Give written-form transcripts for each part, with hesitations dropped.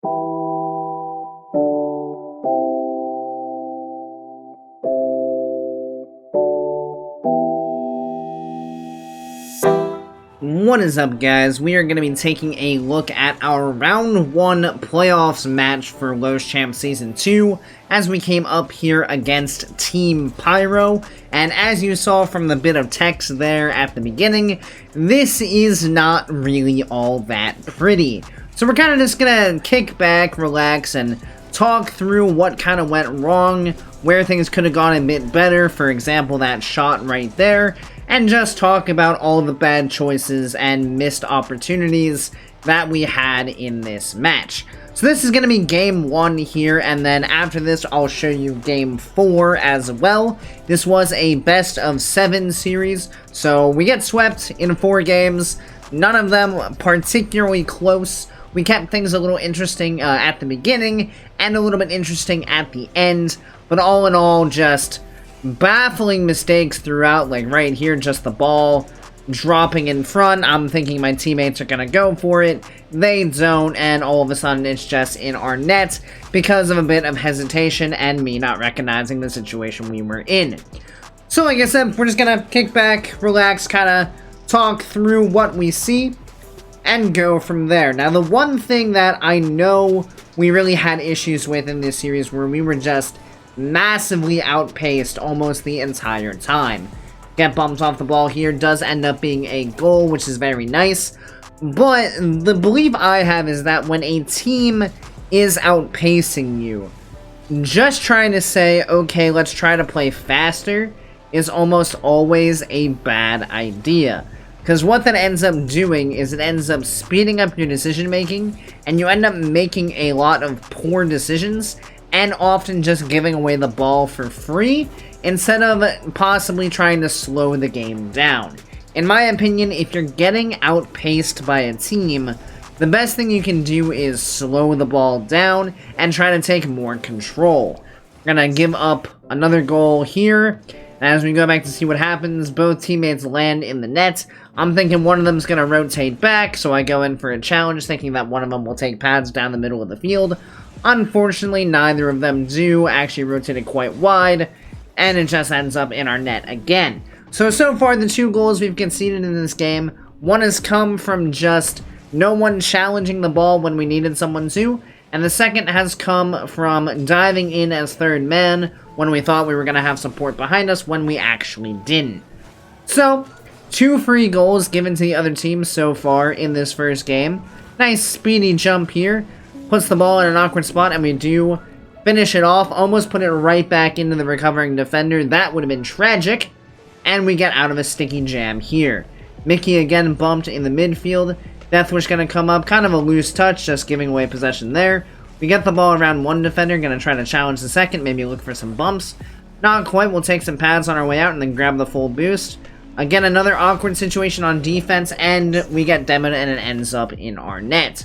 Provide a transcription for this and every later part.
What is up, guys? We are going to be taking a look at our Round 1 Playoffs match for Lowe's Champ Season 2 as we came up here against Team Pyro. And as you saw from the bit of text there at the beginning, this is not really all that pretty. So we're kind of just going to kick back, relax, and talk through what kind of went wrong, where things could have gone a bit better, for example, that shot right there, and just talk about all the bad choices and missed opportunities that we had in this match. So this is going to be Game 1 here, and then after this I'll show you Game 4 as well. This was a best of 7 series, so we get swept in 4 games, none of them particularly close. We kept things a little interesting at the beginning, and a little bit interesting at the end, but all in all, just baffling mistakes throughout. Like right here, just the ball dropping in front. I'm thinking my teammates are gonna go for it. They don't, and all of a sudden it's just in our net because of a bit of hesitation and me not recognizing the situation we were in. So like I said, we're just gonna kick back, relax, kind of talk through what we see, and go from there. Now, the one thing that I know we really had issues with in this series where we were just massively outpaced almost the entire time. Get bumps off the ball here, does end up being a goal, which is very nice. But the belief I have is that when a team is outpacing you, just trying to say, okay, let's try to play faster, is almost always a bad idea. Because what that ends up doing is it ends up speeding up your decision making, and you end up making a lot of poor decisions, and often just giving away the ball for free, instead of possibly trying to slow the game down. In my opinion, if you're getting outpaced by a team, the best thing you can do is slow the ball down, and try to take more control. We're gonna give up another goal here. As we go back to see what happens, both teammates land in the net. I'm thinking one of them is going to rotate back, so I go in for a challenge, thinking that one of them will take pads down the middle of the field. Unfortunately, neither of them do, actually rotated quite wide, and it just ends up in our net again. So far, the 2 goals we've conceded in this game, one has come from just no one challenging the ball when we needed someone to, and the second has come from diving in as third man when we thought we were going to have support behind us when we actually didn't. So, 2 free goals given to the other team so far in this first game. Nice speedy jump here. Puts the ball in an awkward spot, and we do finish it off. Almost put it right back into the recovering defender. That would have been tragic. And we get out of a sticky jam here. Mickey again bumped in the midfield. Deathwish going to come up. Kind of a loose touch, just giving away possession there. We get the ball around one defender. Going to try to challenge the second. Maybe look for some bumps. Not quite. We'll take some pads on our way out and then grab the full boost. Again, another awkward situation on defense. And we get demoed and it ends up in our net.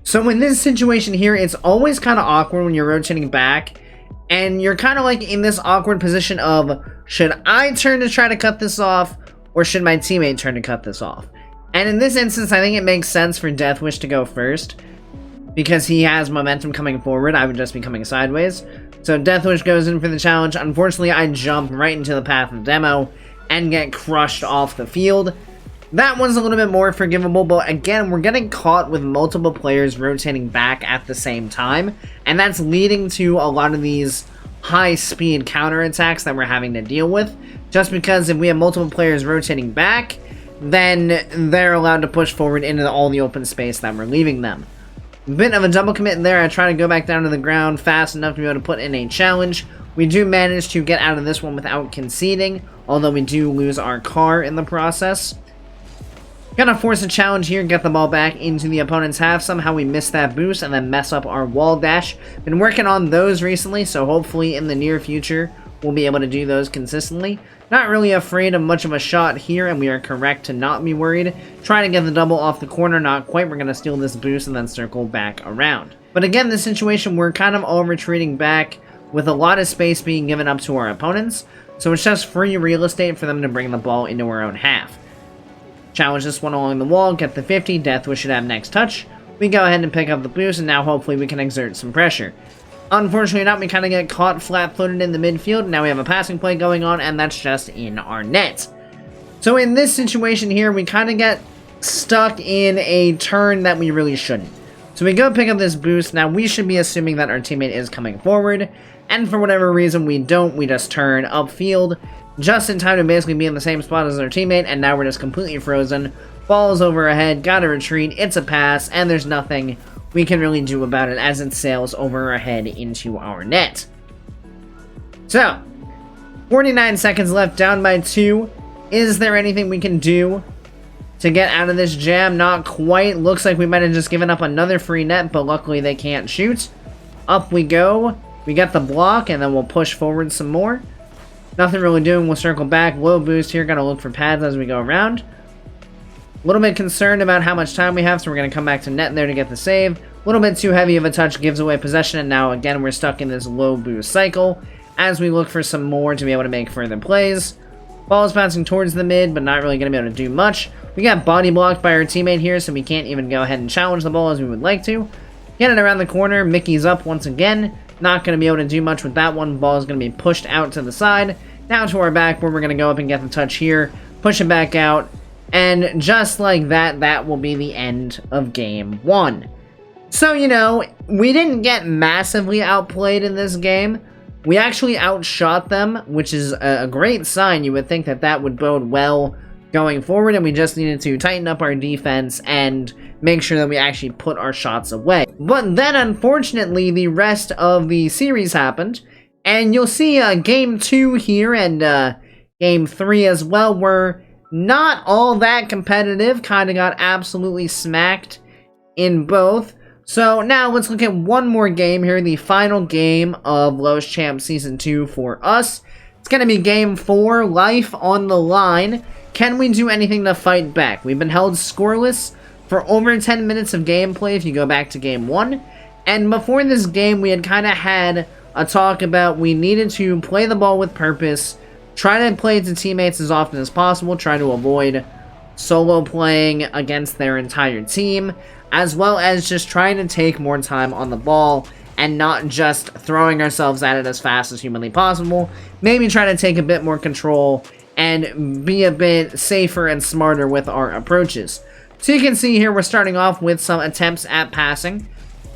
So in this situation here, it's always kind of awkward when you're rotating back. And you're kind of like in this awkward position of, should I turn to try to cut this off? Or should my teammate turn to cut this off? And in this instance, I think it makes sense for Deathwish to go first, because he has momentum coming forward. I would just be coming sideways. So Deathwish goes in for the challenge. Unfortunately, I jump right into the path of Demo and get crushed off the field. That one's a little bit more forgivable, but again, we're getting caught with multiple players rotating back at the same time, and that's leading to a lot of these high-speed counterattacks that we're having to deal with, just because if we have multiple players rotating back, then they're allowed to push forward into all the open space that we're leaving them. Bit of a double commit there. I try to go back down to the ground fast enough to be able to put in a challenge. We do manage to get out of this one without conceding, although we do lose our car in the process. Gonna force a challenge here, get the ball back into the opponent's half. Somehow we miss that boost and then mess up our wall dash. Been working on those recently, so hopefully in the near future we'll be able to do those consistently. Not really afraid of much of a shot here, and we are correct to not be worried. Trying to get the double off the corner, not quite. We're going to steal this boost and then circle back around. But again, this situation, we're kind of all retreating back with a lot of space being given up to our opponents. So it's just free real estate for them to bring the ball into our own half. Challenge this one along the wall, get the 50. Deathwish should have next touch. We go ahead and pick up the boost, and now hopefully we can exert some pressure. Unfortunately not, we kind of get caught flat-footed in the midfield. Now we have a passing play going on, and that's just in our net. So in this situation here, we kind of get stuck in a turn that we really shouldn't. So we go pick up this boost. Now we should be assuming that our teammate is coming forward, and for whatever reason we don't. We just turn upfield just in time to basically be in the same spot as our teammate, and now we're just completely frozen. Ball's over our head, gotta retreat, it's a pass, and there's nothing we can really do about it as it sails over our head into our net. So, 49 seconds left, down by 2. Is there anything we can do to get out of this jam? Not quite. Looks like we might have just given up another free net, but luckily they can't shoot. Up we go. We get the block, and then we'll push forward some more. Nothing really doing. We'll circle back. Low boost here. Gotta look for pads as we go around. A little bit concerned about how much time we have, so we're going to come back to net there to get the save. A little bit too heavy of a touch, gives away possession, and now again we're stuck in this low boost cycle as we look for some more to be able to make further plays. Ball is bouncing towards the mid, but not really going to be able to do much. We got body blocked by our teammate here, so we can't even go ahead and challenge the ball as we would like to. Get it around the corner. Mickey's up once again. Not going to be able to do much with that one. Ball is going to be pushed out to the side. Now to our backboard, we're going to go up and get the touch here. Push it back out. And just like that, that will be the end of game 1. So, you know, we didn't get massively outplayed in this game. We actually outshot them, which is a great sign. You would think that that would bode well going forward, and we just needed to tighten up our defense and make sure that we actually put our shots away. But then, unfortunately, the rest of the series happened, and you'll see Game 2 here and Game 3 as well were not all that competitive. Kind of got absolutely smacked in both. So now let's look at one more game here, the final game of Lowe's Champ Season 2 for us. It's going to be Game 4, life on the line. Can we do anything to fight back? We've been held scoreless for over 10 minutes of gameplay if you go back to Game 1. And before this game, we had kind of had a talk about we needed to play the ball with purpose, try to play to teammates as often as possible, try to avoid solo playing against their entire team, as well as just trying to take more time on the ball and not just throwing ourselves at it as fast as humanly possible. Maybe try to take a bit more control and be a bit safer and smarter with our approaches. So you can see here we're starting off with some attempts at passing.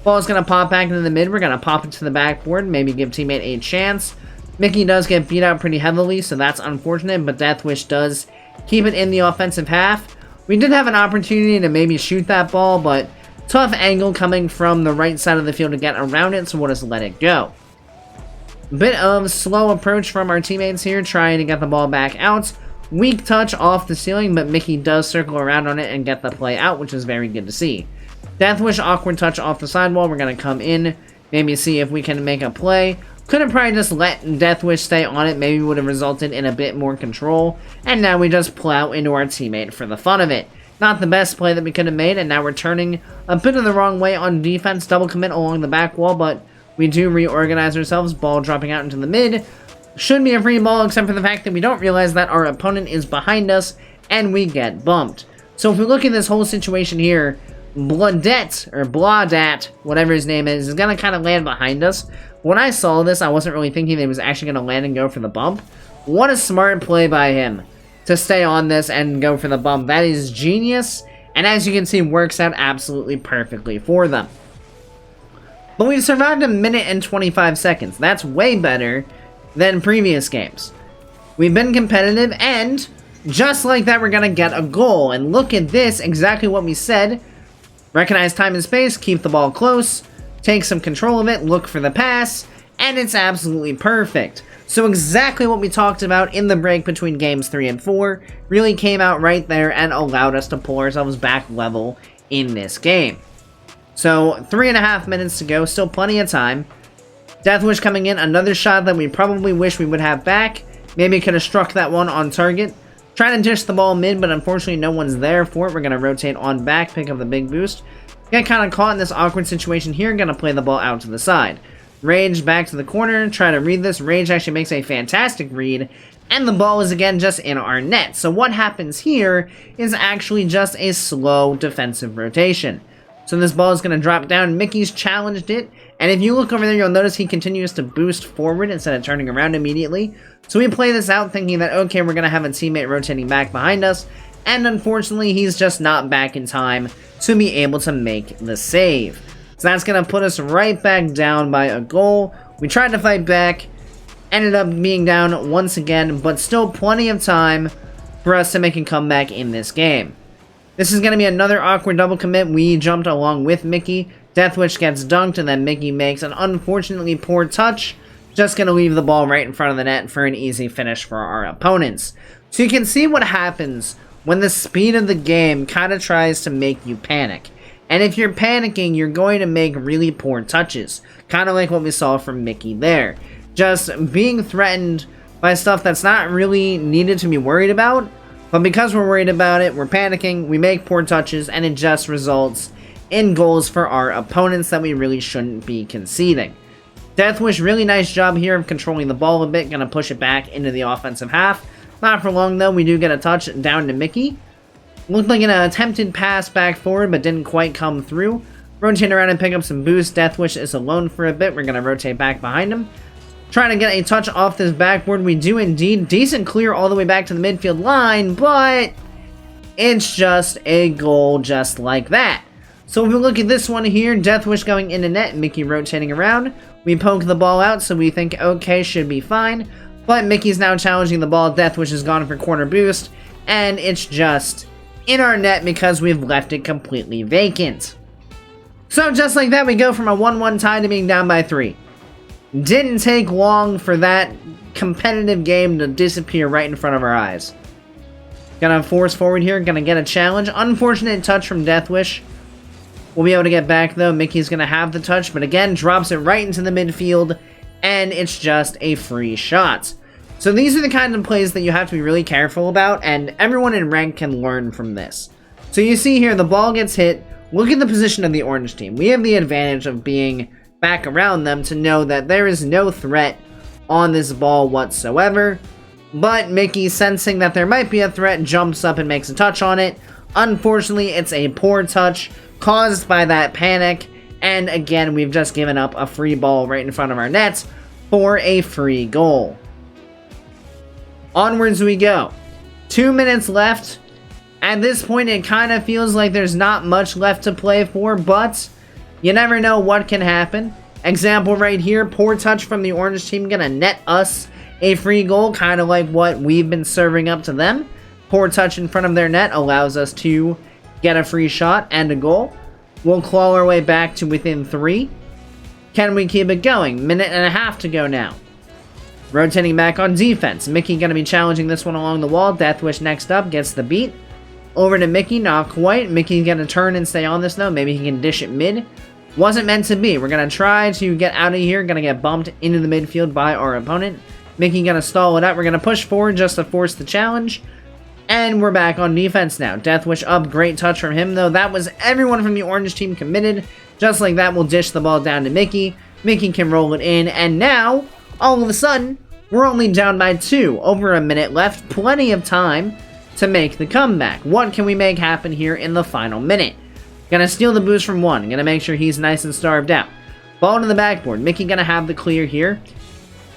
Ball's going to pop back into the mid. We're going to pop it to the backboard, maybe give teammate a chance. Mickey does get beat out pretty heavily, so that's unfortunate, but Deathwish does keep it in the offensive half. We did have an opportunity to maybe shoot that ball, but tough angle coming from the right side of the field to get around it, so we'll just let it go. Bit of slow approach from our teammates here, trying to get the ball back out. Weak touch off the ceiling, but Mickey does circle around on it and get the play out, which is very good to see. Deathwish, awkward touch off the sidewall. We're going to come in, maybe see if we can make a play. Could have probably just let Deathwish stay on it, maybe would have resulted in a bit more control. And now we just plow into our teammate for the fun of it. Not the best play that we could have made, and now we're turning a bit of the wrong way on defense. Double commit along the back wall, but we do reorganize ourselves. Ball dropping out into the mid. Should be a free ball, except for the fact that we don't realize that our opponent is behind us, and we get bumped. So if we look at this whole situation here, Blaudet, or Blaudat, whatever his name is going to kind of land behind us. When I saw this, I wasn't really thinking that he was actually going to land and go for the bump. What a smart play by him to stay on this and go for the bump. That is genius, and as you can see, works out absolutely perfectly for them. But we've survived 1 minute and 25 seconds. That's way better than previous games. We've been competitive, and just like that, we're going to get a goal. And look at this, exactly what we said. Recognize time and space, keep the ball close, take some control of it, look for the pass, and it's absolutely perfect. So exactly what we talked about in the break between games 3 and 4 really came out right there and allowed us to pull ourselves back level in this game. So 3.5 minutes to go, still plenty of time. Deathwish coming in, another shot that we probably wish we would have back. Maybe could have struck that one on target. Trying to dish the ball mid, but unfortunately no one's there for it. We're going to rotate on back, pick up the big boost. Get kind of caught in this awkward situation here. Going to play the ball out to the side. Rage back to the corner. Try to read this. Rage actually makes a fantastic read. And the ball is again just in our net. So what happens here is actually just a slow defensive rotation. So this ball is going to drop down. Mickey's challenged it. And if you look over there, you'll notice he continues to boost forward instead of turning around immediately. So we play this out thinking that, okay, we're going to have a teammate rotating back behind us. And unfortunately, he's just not back in time to be able to make the save. So that's going to put us right back down by a goal. We tried to fight back, ended up being down once again, but still plenty of time for us to make a comeback in this game. This is going to be another awkward double commit. We jumped along with Mickey. Deathwish gets dunked, and then Mickey makes an unfortunately poor touch. Just going to leave the ball right in front of the net for an easy finish for our opponents. So you can see what happens when the speed of the game kind of tries to make you panic. And if you're panicking, you're going to make really poor touches. Kind of like what we saw from Mickey there. Just being threatened by stuff that's not really needed to be worried about. But because we're worried about it, we're panicking, we make poor touches, and it just results in goals for our opponents that we really shouldn't be conceding. Deathwish, really nice job here of controlling the ball a bit. Gonna push it back into the offensive half. Not for long though, we do get a touch down to Mickey. Looked like an attempted pass back forward, but didn't quite come through. Rotate around and pick up some boost. Deathwish is alone for a bit. We're gonna rotate back behind him. Trying to get a touch off this backboard. We do indeed. Decent clear all the way back to the midfield line, but it's just a goal just like that. So if we look at this one here, Deathwish going into net, Mickey rotating around. We poke the ball out, so we think, okay, should be fine. But Mickey's now challenging the ball. Deathwish is gone for corner boost, and it's just in our net because we've left it completely vacant. So just like that, we go from a 1-1 tie to being down by 3. Didn't take long for that competitive game to disappear right in front of our eyes. Gonna force forward here, gonna get a challenge. Unfortunate touch from Deathwish. We'll be able to get back though. Mickey's gonna have the touch, but again, drops it right into the midfield, and it's just a free shot. So these are the kind of plays that you have to be really careful about, and everyone in rank can learn from this. So you see here, the ball gets hit. Look at the position of the orange team. We have the advantage of being back around them to know that there is no threat on this ball whatsoever. But Mickey, sensing that there might be a threat, jumps up and makes a touch on it. Unfortunately, it's a poor touch caused by that panic. And again, we've just given up a free ball right in front of our nets for a free goal. Onwards we go. 2 minutes left. At this point, it kind of feels like there's not much left to play for, but you never know what can happen. Example right here, poor touch from the orange team, gonna net us a free goal, kind of like what we've been serving up to them. Poor touch in front of their net allows us to get a free shot and a goal. We'll claw our way back to within 3. Can we keep it going? Minute and a half to go now. Rotating back on defense. Mickey gonna be challenging this one along the wall. Deathwish next up, gets the beat. Over to Mickey, not quite. Mickey's gonna turn and stay on this though. Maybe he can dish it mid. Wasn't meant to be. We're gonna try to get out of here. Gonna get bumped into the midfield by our opponent. Mickey gonna stall it up. We're gonna push forward just to force the challenge. And we're back on defense now. Deathwish up. Great touch from him though. That was everyone from the orange team committed. Just like that, we'll dish the ball down to Mickey. Mickey can roll it in. And now, all of a sudden, we're only down by 2. Over a minute left. Plenty of time to make the comeback. What can we make happen here in the final minute? Gonna steal the boost from 1. Gonna make sure he's nice and starved out. Ball to the backboard. Mickey gonna have the clear here.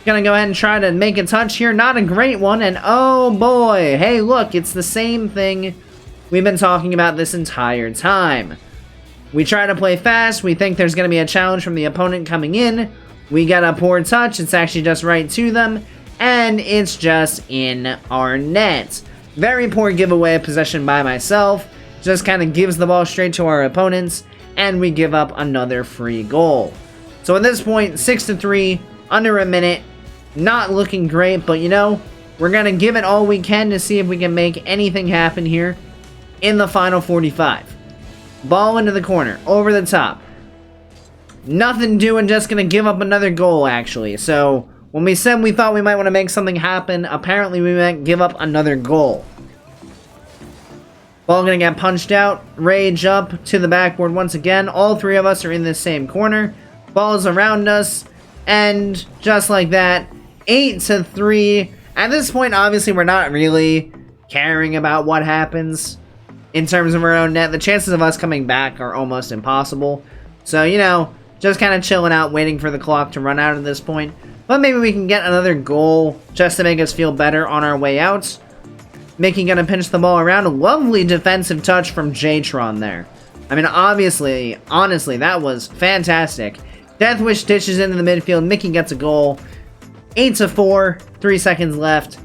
Gonna go ahead and try to make a touch here. Not a great one. And oh boy. Hey, look. It's the same thing we've been talking about this entire time. We try to play fast. We think there's gonna be a challenge from the opponent coming in. We get a poor touch. It's actually just right to them. And it's just in our net. Very poor giveaway of possession by myself. Just kind of gives the ball straight to our opponents. And we give up another free goal. So at this point, 6-3, under a minute. Not looking great, but you know, we're going to give it all we can to see if we can make anything happen here in the final 45. Ball into the corner, over the top. Nothing doing, just going to give up another goal, actually. So, when we said we thought we might want to make something happen, apparently we might give up another goal. Ball going to get punched out. Rage up to the backboard once again. All 3 of us are in this same corner. Ball's around us. And just like that, 8-3. At this point, obviously, we're not really caring about what happens. in terms of our own net. The chances of us coming back are almost impossible. So, you know, just kind of chilling out, waiting for the clock to run out at this point. But maybe we can get another goal just to make us feel better on our way out. Mickey gonna pinch the ball around. A lovely defensive touch from J-Tron there. I mean, obviously, honestly, that was fantastic. Deathwish dishes into the midfield. Mickey gets a goal. 8-4, 3 seconds left.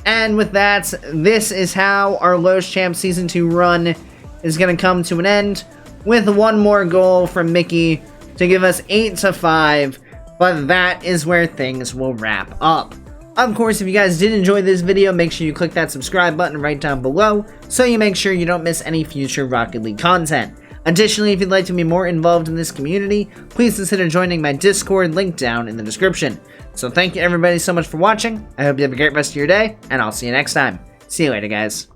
And with that, this is how our Los Champs Season 2 run is going to come to an end, with one more goal from Mickey to give us 8-5, but that is where things will wrap up. Of course, if you guys did enjoy this video, make sure you click that subscribe button right down below, so you make sure you don't miss any future Rocket League content. Additionally, if you'd like to be more involved in this community, please consider joining my Discord, link down in the description. So thank you everybody so much for watching. I hope you have a great rest of your day, and I'll see you next time. See you later, guys.